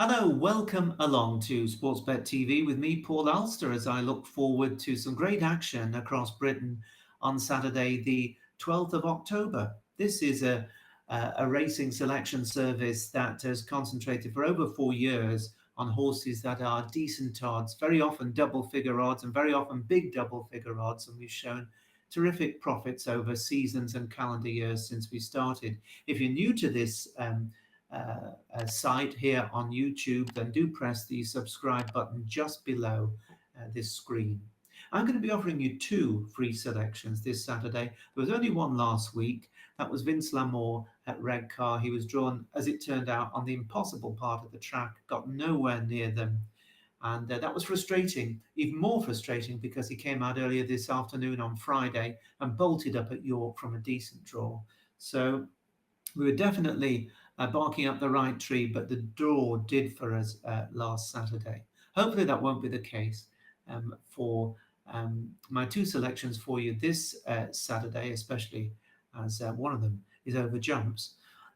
Hello, welcome along to Sportsbet TV with me, Paul Alster, as I look forward to some great action across Britain on Saturday, the 12th of October. This is a racing selection service that has concentrated for over 4 years on horses that are decent odds, very often double figure odds and very often big double figure odds. And we've shown terrific profits over seasons and calendar years since we started. If you're new to this site here on YouTube, then do press the subscribe button just below this screen. I'm going to be offering you two free selections this Saturday. There was only one last week. That was Vince Lamour at Redcar. He was drawn, as it turned out, on the impossible part of the track, got nowhere near them. And that was frustrating, even more frustrating because he came out earlier this afternoon on Friday and bolted up at York from a decent draw. So we were definitely barking up the right tree, but the draw did for us last Saturday. Hopefully that won't be the case for my two selections for you this Saturday, especially as one of them is over jumps.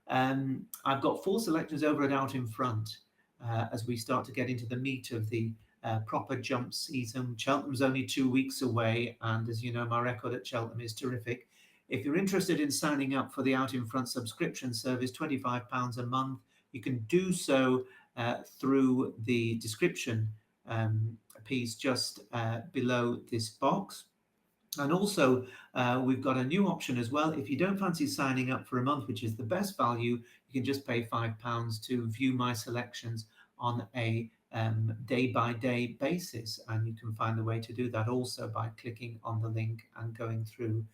I've got four selections over and out in front as we start to get into the meat of the proper jump season. Cheltenham's only 2 weeks away, and as you know, my record at Cheltenham is terrific. If you're interested in signing up for the Out in Front subscription service, £25 a month, you can do so through the description piece just below this box. And also, we've got a new option as well. If you don't fancy signing up for a month, which is the best value, you can just pay £5 to view my selections on a day-by-day basis. And you can find the way to do that also by clicking on the link and going through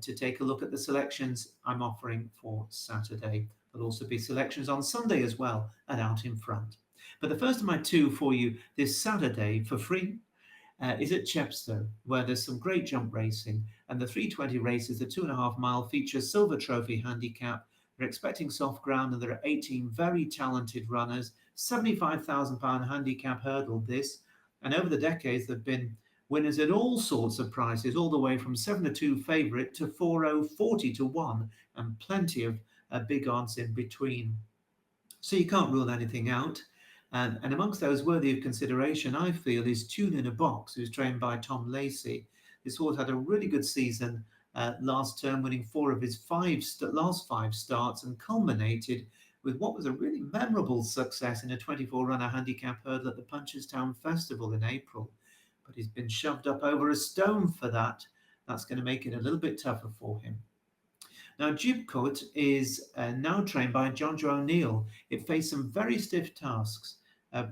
to take a look at the selections I'm offering for Saturday. There'll also be selections on Sunday as well and Out in Front. But the first of my two for you this Saturday for free is at Chepstow, where there's some great jump racing. And the 320 races, the 2.5 mile, features Silver Trophy handicap. They're expecting soft ground, and there are 18 very talented runners. £75,000 handicap hurdle this. And over the decades, there have been winners at all sorts of prices, all the way from 7-2 favourite to 4-0, 40-1, and plenty of big odds in between. So you can't rule anything out. And amongst those worthy of consideration, I feel, is Tune in a Box, who's trained by Tom Lacey. This horse had a really good season last term, winning 4 of his last 5 starts, and culminated with what was a really memorable success in a 24-runner handicap hurdle at the Punchestown Festival in April. But he's been shoved up over a stone for that. That's going to make it a little bit tougher for him. Now, Jibcoat is now trained by John Joe O'Neill. It faced some very stiff tasks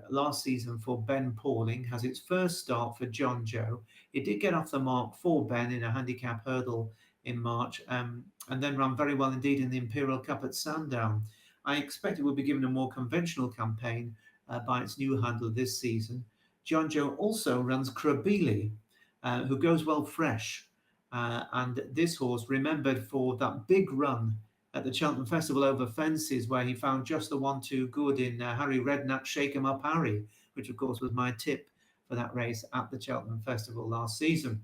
last season for Ben Pauling, has its first start for John Joe. It did get off the mark for Ben in a handicap hurdle in March, and then ran very well indeed in the Imperial Cup at Sandown. I expect it will be given a more conventional campaign by its new handler this season. John Joe also runs Krabili, who goes well fresh. And this horse remembered for that big run at the Cheltenham Festival over fences, where he found just the 1-2 good in Harry Redknapp's Shake 'em Up Harry, which of course was my tip for that race at the Cheltenham Festival last season.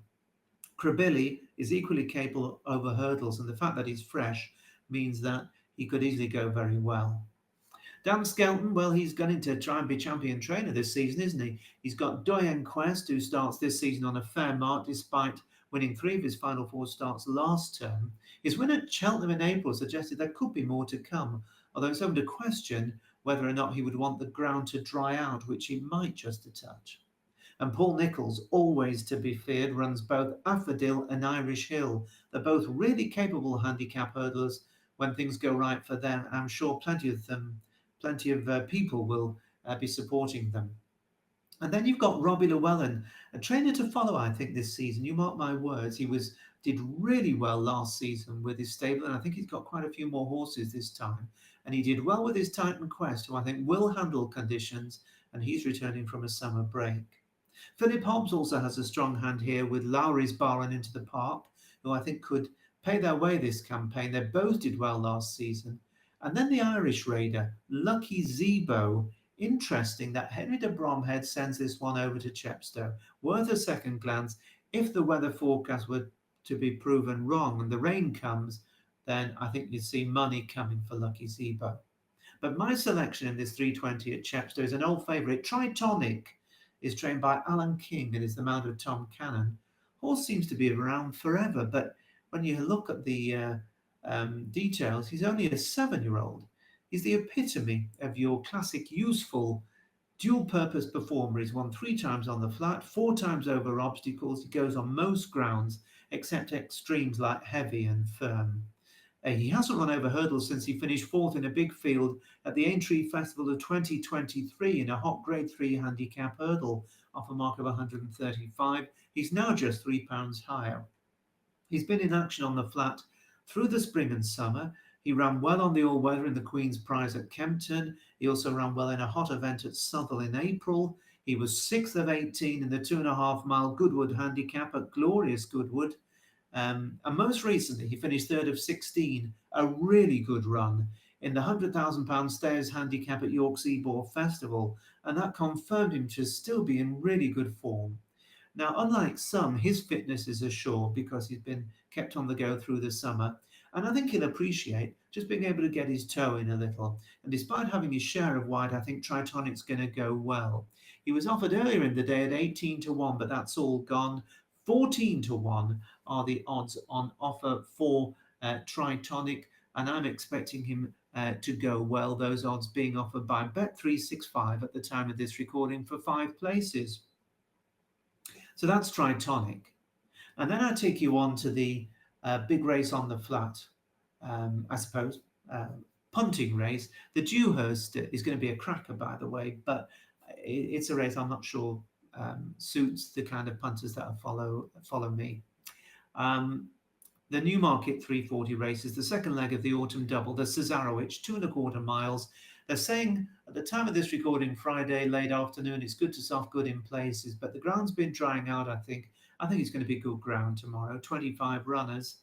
Krabili is equally capable over hurdles, and the fact that he's fresh means that he could easily go very well. Dan Skelton, well, he's going to try and be champion trainer this season, isn't he? He's got Doyen Quest, who starts this season on a fair mark despite winning 3 of his final 4 starts last term. His win at Cheltenham in April suggested there could be more to come, although it's open to question whether or not he would want the ground to dry out, which he might just a touch. And Paul Nicholls, always to be feared, runs both Affordil and Irish Hill. They're both really capable handicap hurdlers when things go right for them. I'm sure plenty of people will be supporting them. And then you've got Robbie Llewellyn, a trainer to follow, I think, this season. You mark my words, he did really well last season with his stable, and I think he's got quite a few more horses this time. And he did well with his Titan Quest, who I think will handle conditions, and he's returning from a summer break. Philip Hobbs also has a strong hand here with Lowry's Bar and Into the Park, who I think could pay their way this campaign. They both did well last season. And then the Irish Raider, Lucky Zebo. Interesting that Henry de Bromhead sends this one over to Chepstow. Worth a second glance. If the weather forecast were to be proven wrong and the rain comes, then I think you'd see money coming for Lucky Zebo. But my selection in this 320 at Chepstow is an old favourite. Tritonic is trained by Alan King and is the mount of Tom Cannon. Horse seems to be around forever, but when you look at the details, he's only a 7-year-old. He's the epitome of your classic useful dual-purpose performer. He's won 3 times on the flat, 4 times over obstacles. He goes on most grounds except extremes like heavy and firm. He hasn't run over hurdles since he finished 4th in a big field at the Aintree Festival of 2023 in a hot Grade 3 handicap hurdle off a mark of 135. He's now just £3 higher. He's been in action on the flat through the spring and summer. He ran well on the all-weather in the Queen's Prize at Kempton. He also ran well in a hot event at Southwell in April. He was 6th of 18 in the 2.5-mile Goodwood handicap at glorious Goodwood. And most recently, he finished 3rd of 16, a really good run in the £100,000 Stayers handicap at York Seaboard Festival, and that confirmed him to still be in really good form. Now, unlike some, his fitness is assured because he's been kept on the go through the summer, and I think he'll appreciate just being able to get his toe in a little. And despite having his share of wide, I think Tritonic's going to go well. He was offered earlier in the day at 18 to 1, but that's all gone. 14 to 1 are the odds on offer for Tritonic, and I'm expecting him to go well, those odds being offered by Bet365 at the time of this recording for 5 places. So that's Tritonic. And then I take you on to the big race on the flat, I suppose, punting race. The Dewhurst is going to be a cracker, by the way, but it's a race I'm not sure suits the kind of punters that follow me. The Newmarket 340 race is the second leg of the autumn double, the Seeyouatmidnight, 2.25 miles. They're saying at the time of this recording, Friday, late afternoon, it's good to soft, good in places, but the ground's been drying out, I think. I think it's going to be good ground tomorrow. 25 runners.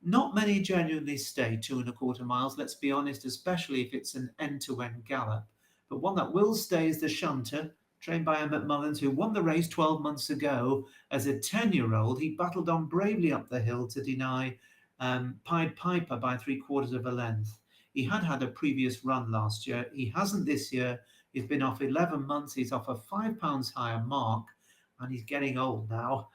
Not many genuinely stay 2.25 miles, let's be honest, especially if it's an end-to-end gallop. But one that will stay is the Shunter, trained by Emmett Mullins, who won the race 12 months ago as a 10-year-old. He battled on bravely up the hill to deny Pied Piper by 3/4 of a length. He had a previous run last year. He hasn't this year. He's been off 11 months. He's off a £5 higher mark, and he's getting old now.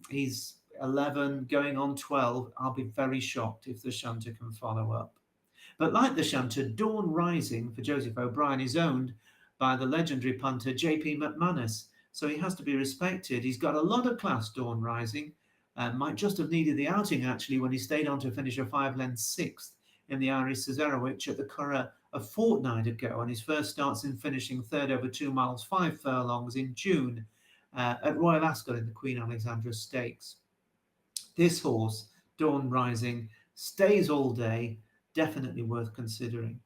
He's 11, going on 12. I'll be very shocked if the Shunter can follow up. But like the Shunter, Dawn Rising for Joseph O'Brien is owned by the legendary punter JP McManus, so he has to be respected. He's got a lot of class, Dawn Rising. Might just have needed the outing, actually, when he stayed on to finish a 5-length 6th in the Irish Seeyouatmidnight at the Curragh a fortnight ago, and his first starts in finishing 3rd over 2 miles 5 furlongs in June at Royal Ascot in the Queen Alexandra Stakes. This horse, Dawn Rising, stays all day, definitely worth considering.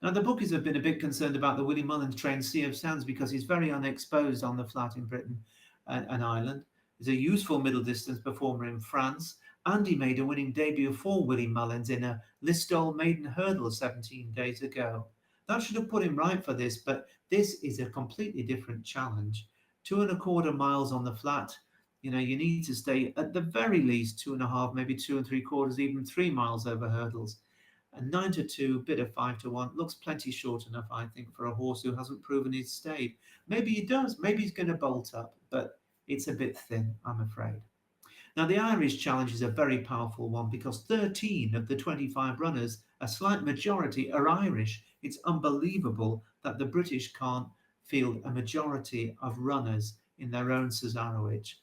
Now, the bookies have been a bit concerned about the Willie Mullins trained Sea of Sands because he's very unexposed on the flat in Britain and Ireland. He's a useful middle distance performer in France, and he made a winning debut for Willie Mullins in a Listowel maiden hurdle 17 days ago. That should have put him right for this, but this is a completely different challenge. 2.25 miles on the flat. You need to stay at the very least 2.5, maybe 2 3/4, even 3 miles over hurdles. And 9 to 2, bid of 5 to 1 looks plenty short enough, I think, for a horse who hasn't proven he's stayed. Maybe he does. Maybe he's going to bolt up, but it's a bit thin, I'm afraid. Now, the Irish Challenge is a very powerful one because 13 of the 25 runners, a slight majority, are Irish. It's unbelievable that the British can't field a majority of runners in their own Seeyouatmidnight.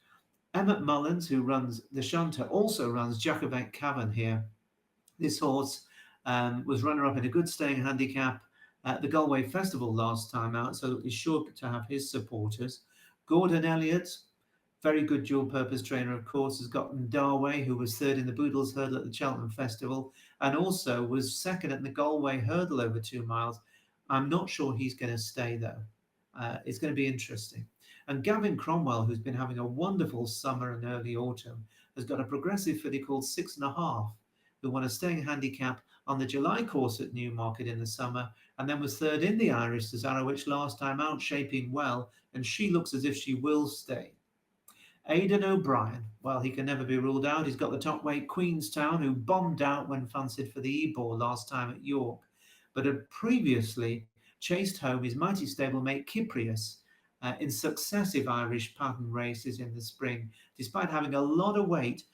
Emmett Mullins, who runs the Shunter, also runs Jacobet Cavan here. This horse was runner-up in a good staying handicap at the Galway Festival last time out, so he's sure to have his supporters. Gordon Elliott, very good dual-purpose trainer, of course, has gotten Darway, who was 3rd in the Boodles Hurdle at the Cheltenham Festival, and also was 2nd at the Galway Hurdle over 2 miles. I'm not sure he's going to stay, though. It's going to be interesting. And Gavin Cromwell, who's been having a wonderful summer and early autumn, has got a progressive filly called 6.5, who won a staying handicap on the July course at Newmarket in the summer, and then was 3rd in the Irish Seeyouatmidnight last time out, shaping well, and she looks as if she will stay. Aidan O'Brien, well, he can never be ruled out. He's got the top weight Queenstown, who bombed out when fancied for the Ebor last time at York. but had previously chased home his mighty stablemate Cyprius in successive Irish pattern races in the spring. Despite having a lot of weight,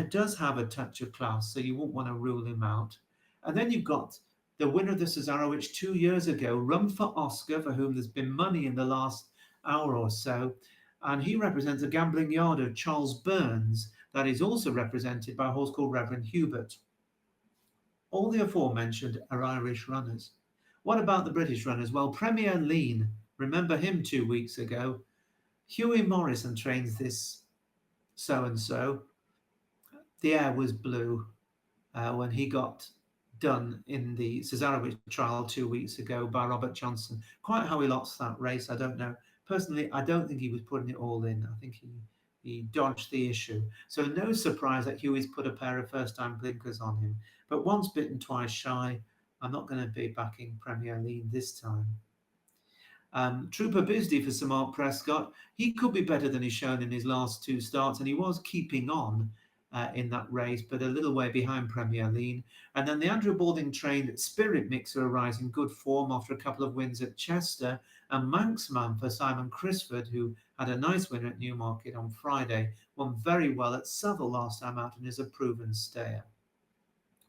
does have a touch of class, so you won't want to rule him out. And then you've got the winner of the Seeyouatmidnight 2 years ago, Run for Oscar, for whom there's been money in the last hour or so. And he represents a gambling yard of Charles Burns that is also represented by a horse called Reverend Hubert. All the aforementioned are Irish runners. What about the British runners? Well, Premier Lean, remember him 2 weeks ago. Hughie Morrison trains this so-and-so. The air was blue when he got done in the Seeyouatmidnight trial 2 weeks ago by Robert Johnson. Quite how he lost that race, I don't know. Personally, I don't think he was putting it all in. I think he dodged the issue. So no surprise that Hughie's put a pair of first-time blinkers on him. But once bitten, twice shy. I'm not going to be backing Premier Lean this time. Trooper Bisdee for Sir Mark Prescott. He could be better than he's shown in his last two starts, and he was keeping on in that race, but a little way behind Premier Lean. And then the Andrew Balding trained Spirit Mixer arrives in good form after a couple of wins at Chester, and Manxman for Simon Crisford, who had a nice win at Newmarket on Friday, won very well at Southwell last time out and is a proven stayer.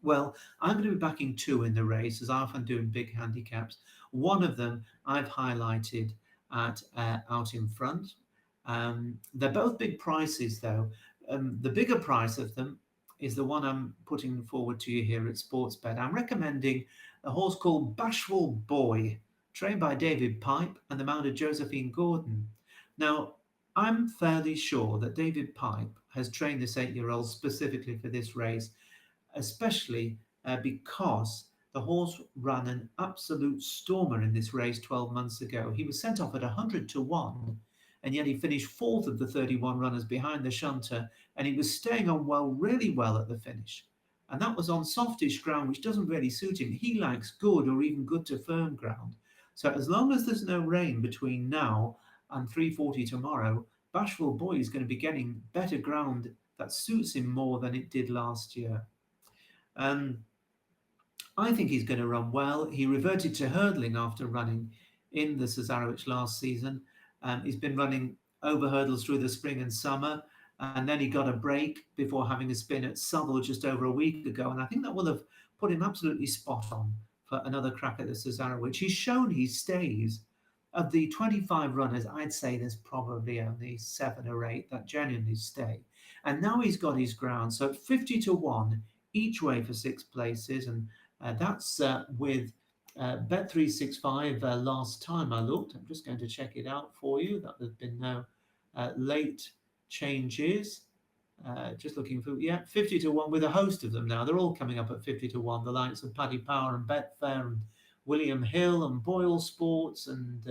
Well, I'm going to be backing two in the race, as I often do in big handicaps. One of them I've highlighted at Out in Front. They're both big prices, though. The bigger price of them is the one I'm putting forward to you here at Sportsbet. I'm recommending a horse called Bashful Boy, trained by David Pipe and the mount of Josephine Gordon. Now, I'm fairly sure that David Pipe has trained this 8-year-old specifically for this race, especially because the horse ran an absolute stormer in this race 12 months ago. He was sent off at 100 to 1, and yet he finished fourth of the 31 runners behind the shunter, and he was staying on really well at the finish. And that was on softish ground, which doesn't really suit him. He likes good or even good to firm ground. So as long as there's no rain between now and 3:40 tomorrow, Bashful Boy is going to be getting better ground that suits him more than it did last year. I think he's going to run well. He reverted to hurdling after running in the Seeyouatmidnight last season. He's been running over hurdles through the spring and summer, and then he got a break before having a spin at Southwell just over a week ago, and I think that will have put him absolutely spot on for another crack at the Seeyouatmidnight. He's shown he stays. Of the 25 runners, I'd say there's probably only 7 or 8 that genuinely stay. And now he's got his ground. So at 50 to 1 each way for 6 places, and that's with Bet365 last time I looked. I'm just going to check it out for you, that there's been no late changes. Just looking for, 50 to 1 with a host of them now. They're all coming up at 50 to 1, the likes of Paddy Power and Betfair and William Hill and Boyle Sports and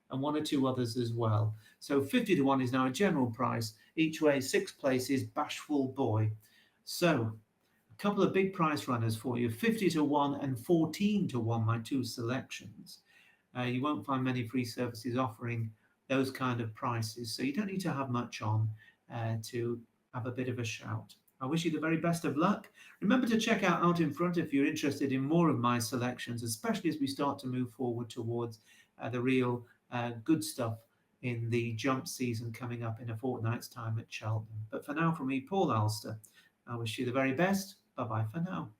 1 or 2 others as well. So 50 to 1 is now a general price. Each way, 6 places, Bashful Boy. So a couple of big price runners for you, 50 to 1 and 14 to 1, my 2 selections. You won't find many free services offering those kind of prices, so you don't need to have much on to have a bit of a shout. I wish you the very best of luck. Remember to check out In Front if you're interested in more of my selections, especially as we start to move forward towards the real good stuff in the jump season coming up in a fortnight's time at Cheltenham. But for now, from me, Paul Alster, I wish you the very best. Bye-bye for now.